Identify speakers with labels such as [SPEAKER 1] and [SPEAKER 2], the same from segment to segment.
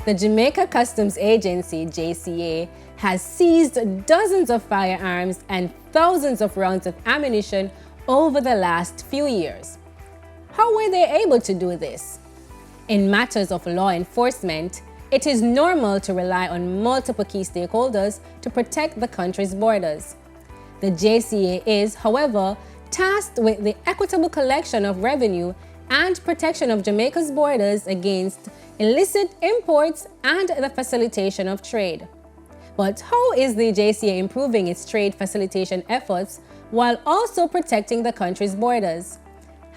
[SPEAKER 1] The Jamaica Customs Agency, JCA, has seized dozens of firearms and thousands of rounds of ammunition over the last few years. How were they able to do this? In matters of law enforcement, it is normal to rely on multiple key stakeholders to protect the country's borders. The JCA is, however, tasked with the equitable collection of revenue and protection of Jamaica's borders against illicit imports and the facilitation of trade. But how is the JCA improving its trade facilitation efforts while also protecting the country's borders?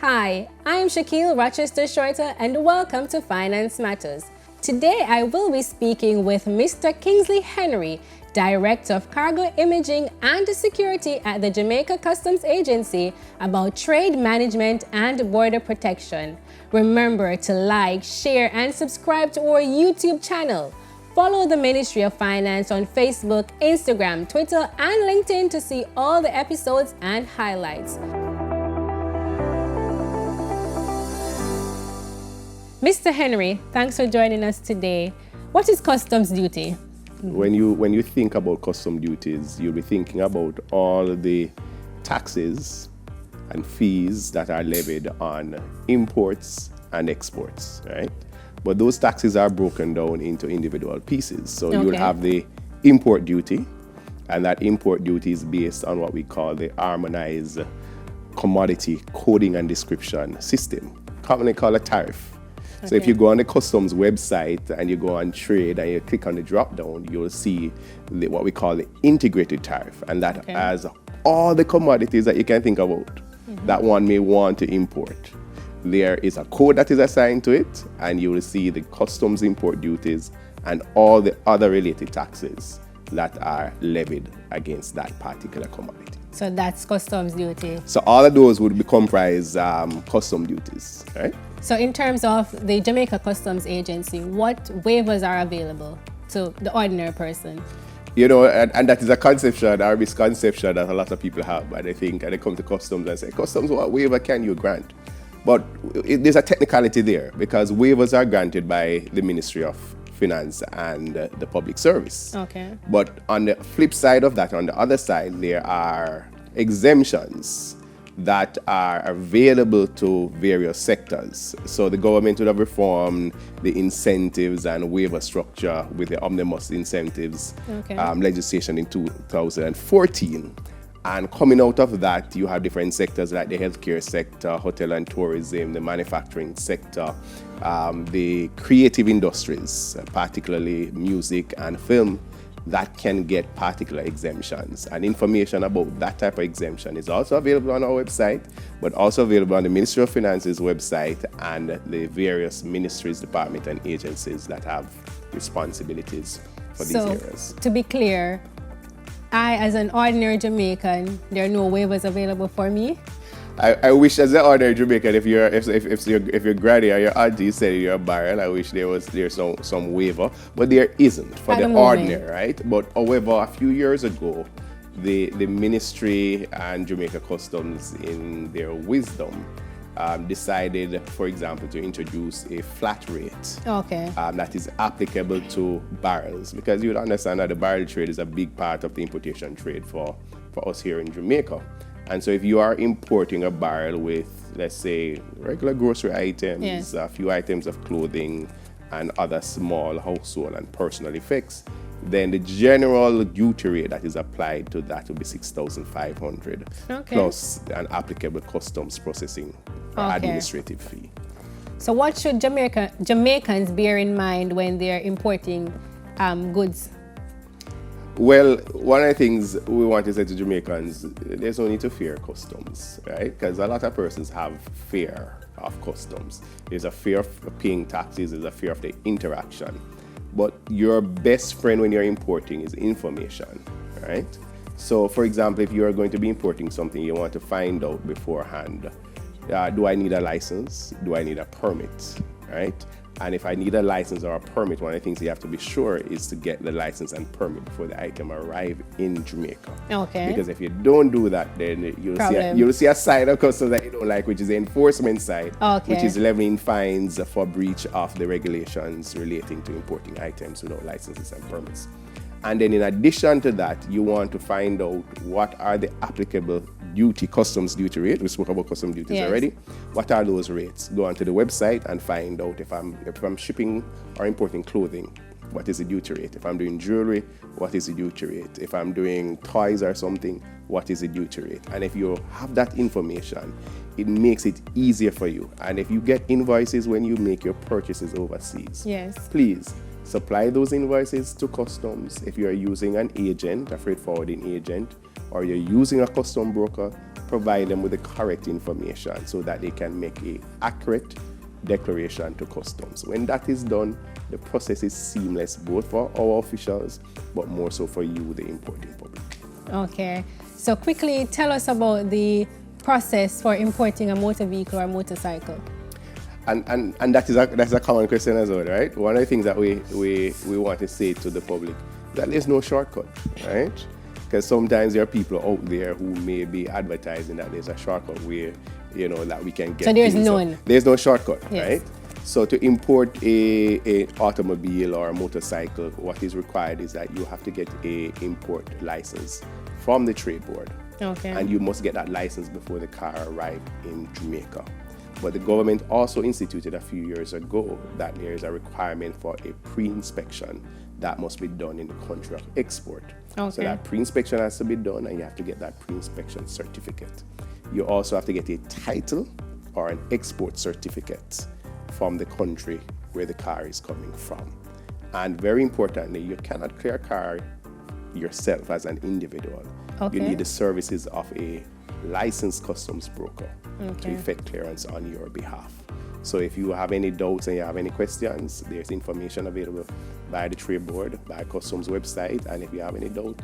[SPEAKER 1] Hi, I'm Shakiel Rochester Shorter and welcome to Finance Matters. Today I will be speaking with Mr. Kingsley Henry, Director of Cargo Imaging and Security at the Jamaica Customs Agency, about trade management and border protection. Remember to like, share, and subscribe to our YouTube channel. Follow the Ministry of Finance on Facebook, Instagram, Twitter, and LinkedIn to see all the episodes and highlights. Mr. Henry, thanks for joining us today. What is customs duty?
[SPEAKER 2] When you think about custom duties, you'll be thinking about all the taxes and fees that are levied on imports and exports, right? But those taxes are broken down into individual pieces. So you'll have the import duty, and that import duty is based on what we call the harmonized commodity coding and description system, commonly called a tariff. So if you go on the customs website and you go on trade and you click on the drop down, you'll see what we call the integrated tariff, and that has all the commodities that you can think about that one may want to import. There is a code that is assigned to it, and you will see the customs import duties and all the other related taxes that are levied against that particular commodity.
[SPEAKER 1] So that's customs duty.
[SPEAKER 2] So all of those would comprise custom duties, right?
[SPEAKER 1] So in terms of the Jamaica Customs Agency, what waivers are available to the ordinary person?
[SPEAKER 2] You know, and that is a conception or misconception that a lot of people have. And they think, and they come to customs and say, customs, what waiver can you grant? But there's a technicality there, because waivers are granted by the Ministry of Finance and the Public Service.
[SPEAKER 1] Okay.
[SPEAKER 2] But on the flip side of that, on the other side, there are exemptions that are available to various sectors. So the government would have reformed the incentives and waiver structure with the omnibus incentives legislation in 2014. And coming out of that, you have different sectors like the healthcare sector, hotel and tourism, the manufacturing sector, the creative industries, particularly music and film, that can get particular exemptions. And information about that type of exemption is also available on our website, but also available on the Ministry of Finance's website and the various ministries, departments, and agencies that have responsibilities for these areas.
[SPEAKER 1] To be clear, I, as an ordinary Jamaican, there are no waivers available for me?
[SPEAKER 2] I wish, as an ordinary Jamaican, if your granny or your auntie said you're a barrel, I wish there's some waiver, but there isn't for the ordinary, right? But however, a few years ago, the Ministry and Jamaica Customs, in their wisdom, decided, for example, to introduce a flat rate that is applicable to barrels, because you would understand that the barrel trade is a big part of the importation trade for us here in Jamaica. And so if you are importing a barrel with, let's say, regular grocery items, a few items of clothing, and other small household and personal effects, then the general duty rate that is applied to that will be $6,500 plus an applicable customs processing or administrative fee.
[SPEAKER 1] So what should Jamaicans bear in mind when they're importing goods?
[SPEAKER 2] Well, one of the things we want to say to Jamaicans, there's no need to fear customs, right? Because a lot of persons have fear of customs. There's a fear of paying taxes, there's a fear of the interaction. But your best friend when you're importing is information, right? So, for example, if you are going to be importing something, you want to find out beforehand, do I need a license? Do I need a permit, right? And if I need a license or a permit, one of the things you have to be sure is to get the license and permit before the item arrive in Jamaica.
[SPEAKER 1] Okay.
[SPEAKER 2] Because if you don't do that, then you'll see a side of customs that you don't like, which is the enforcement side, which is levying fines for breach of the regulations relating to importing items without licenses and permits. And then in addition to that, you want to find out what are the applicable customs duty rate. We spoke about customs duties already. What are those rates? Go onto the website and find out if I'm shipping or importing clothing, what is the duty rate? If I'm doing jewelry, what is the duty rate? If I'm doing toys or something, what is the duty rate? And if you have that information, it makes it easier for you. And if you get invoices when you make your purchases overseas, please supply those invoices to customs. If you're using an agent, a freight forwarding agent, or you're using a custom broker, provide them with the correct information so that they can make an accurate declaration to customs. When that is done, the process is seamless both for our officials, but more so for you, the importing public.
[SPEAKER 1] Okay, so quickly tell us about the process for importing a motor vehicle or motorcycle.
[SPEAKER 2] And that's a common question as well, right? One of the things that we want to say to the public is that there's no shortcut, right? Because sometimes there are people out there who may be advertising that there's a shortcut where, that we can get.
[SPEAKER 1] So there's none.
[SPEAKER 2] There's no shortcut, right? So to import a automobile or a motorcycle, what is required is that you have to get a import license from the trade board.
[SPEAKER 1] Okay.
[SPEAKER 2] And you must get that license before the car arrives in Jamaica. But the government also instituted a few years ago that there is a requirement for a pre-inspection that must be done in the country of export.
[SPEAKER 1] Okay.
[SPEAKER 2] So that pre-inspection has to be done, and you have to get that pre-inspection certificate. You also have to get a title or an export certificate from the country where the car is coming from. And very importantly, you cannot clear a car yourself as an individual.
[SPEAKER 1] Okay.
[SPEAKER 2] You need the services of a licensed customs broker to effect clearance on your behalf. So if you have any doubts and you have any questions, there's information available by the trade board, by customs website, and if you have any doubt,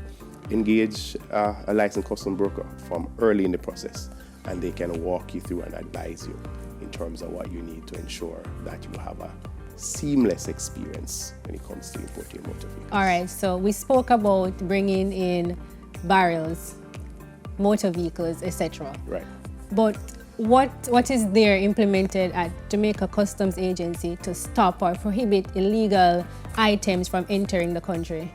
[SPEAKER 2] engage a licensed customs broker from early in the process, and they can walk you through and advise you in terms of what you need to ensure that you have a seamless experience when it comes to importing motor vehicles.
[SPEAKER 1] All right, so we spoke about bringing in barrels, motor vehicles, etc.
[SPEAKER 2] Right.
[SPEAKER 1] But what is there implemented at Jamaica Customs Agency to stop or prohibit illegal items from entering the country?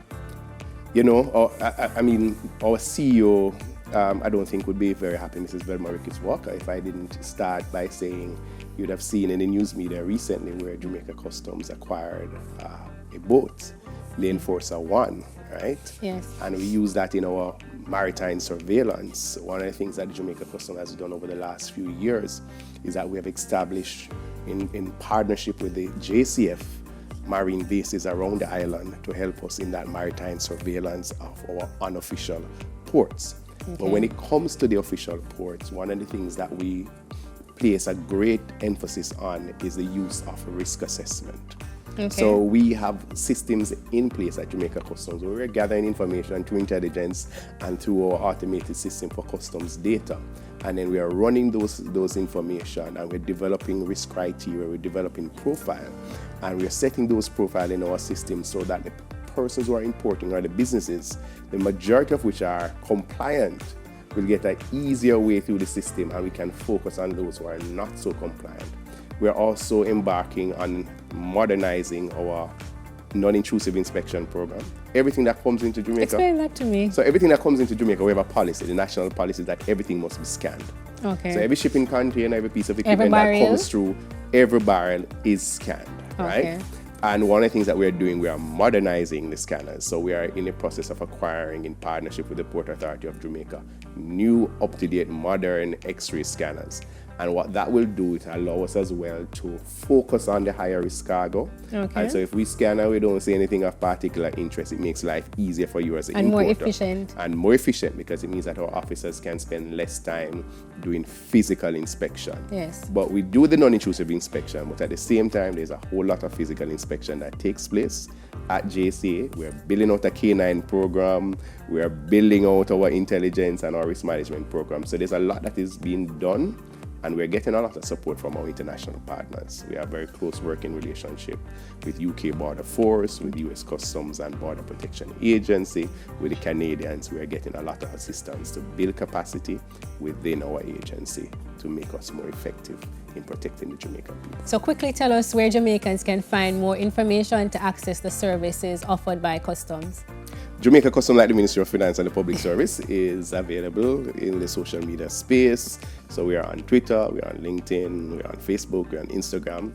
[SPEAKER 2] I mean, our CEO, I don't think would be very happy, Mrs. Velma Ricketts Walker, if I didn't start by saying you'd have seen in the news media recently where Jamaica Customs acquired a boat, Lane Forcer 1, right?
[SPEAKER 1] Yes.
[SPEAKER 2] And we use that in our maritime surveillance. One of the things that the Jamaica Customs has done over the last few years is that we have established in partnership with the JCF marine bases around the island to help us in that maritime surveillance of our unofficial ports. Okay. But when it comes to the official ports, one of the things that we place a great emphasis on is the use of risk assessment. Okay. So we have systems in place at Jamaica Customs where we're gathering information through intelligence and through our automated system for customs data. And then we are running those information, and we're developing risk criteria, we're developing profile, and we're setting those profile in our system so that the persons who are importing or the businesses, the majority of which are compliant, will get an easier way through the system, and we can focus on those who are not so compliant. We're also embarking on modernizing our non-intrusive inspection program. Everything that comes into Jamaica.
[SPEAKER 1] Explain that to me.
[SPEAKER 2] So everything that comes into Jamaica, we have a policy, the national policy, that everything must be scanned. Okay. So every shipping container, every piece of equipment that comes through, every barrel is scanned, right? And one of the things that we're doing, we are modernizing the scanners. So we are in the process of acquiring, in partnership with the Port Authority of Jamaica, new up-to-date modern X-ray scanners. And what that will do, it allow us as well to focus on the higher risk cargo. Okay. And so if we scan and we don't see anything of particular interest, it makes life easier for you as an importer.
[SPEAKER 1] And more efficient.
[SPEAKER 2] And more efficient, because it means that our officers can spend less time doing physical inspection.
[SPEAKER 1] Yes.
[SPEAKER 2] But we do the non-intrusive inspection, but at the same time, there's a whole lot of physical inspection that takes place at JCA. We're building out a K9 program. We're building out our intelligence and our risk management program. So there's a lot that is being done And we're getting a lot of support from our international partners. We have a very close working relationship with UK Border Force, with US Customs and Border Protection Agency, with the Canadians. We are getting a lot of assistance to build capacity within our agency to make us more effective in protecting the Jamaican people.
[SPEAKER 1] So quickly tell us where Jamaicans can find more information to access the services offered by Customs.
[SPEAKER 2] Jamaica Customs, like the Ministry of Finance and the Public Service, is available in the social media space. So we are on Twitter, we are on LinkedIn, we are on Facebook, we are on Instagram.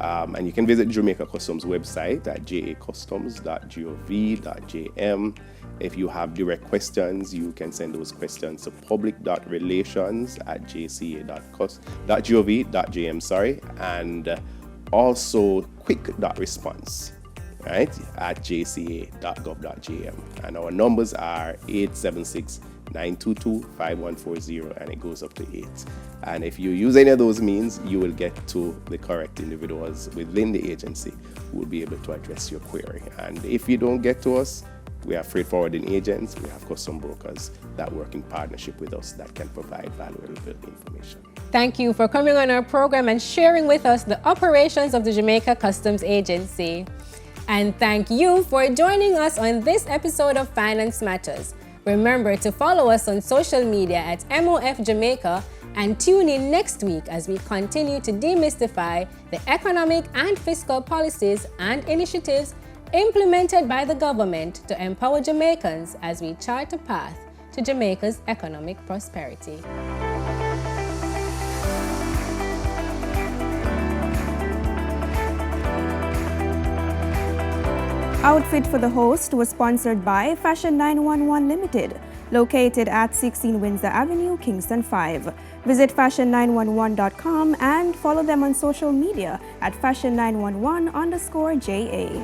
[SPEAKER 2] And you can visit Jamaica Customs website at jacustoms.gov.jm. If you have direct questions, you can send those questions to public.relations@jca.gov.jm, and also quick.response, right, at jca.gov.jm. And our numbers are 876-922-5140, and it goes up to 8. And if you use any of those means, you will get to the correct individuals within the agency who will be able to address your query. And if you don't get to us, we have freight forwarding agents, we have custom brokers that work in partnership with us that can provide valuable information.
[SPEAKER 1] Thank you for coming on our program and sharing with us the operations of the Jamaica Customs Agency. And thank you for joining us on this episode of Finance Matters. Remember to follow us on social media at MOF Jamaica and tune in next week as we continue to demystify the economic and fiscal policies and initiatives implemented by the government to empower Jamaicans as we chart a path to Jamaica's economic prosperity.
[SPEAKER 3] Outfit for the Host was sponsored by Fashion 911 Limited, located at 16 Windsor Avenue, Kingston 5. Visit fashion911.com and follow them on social media at fashion911_JA.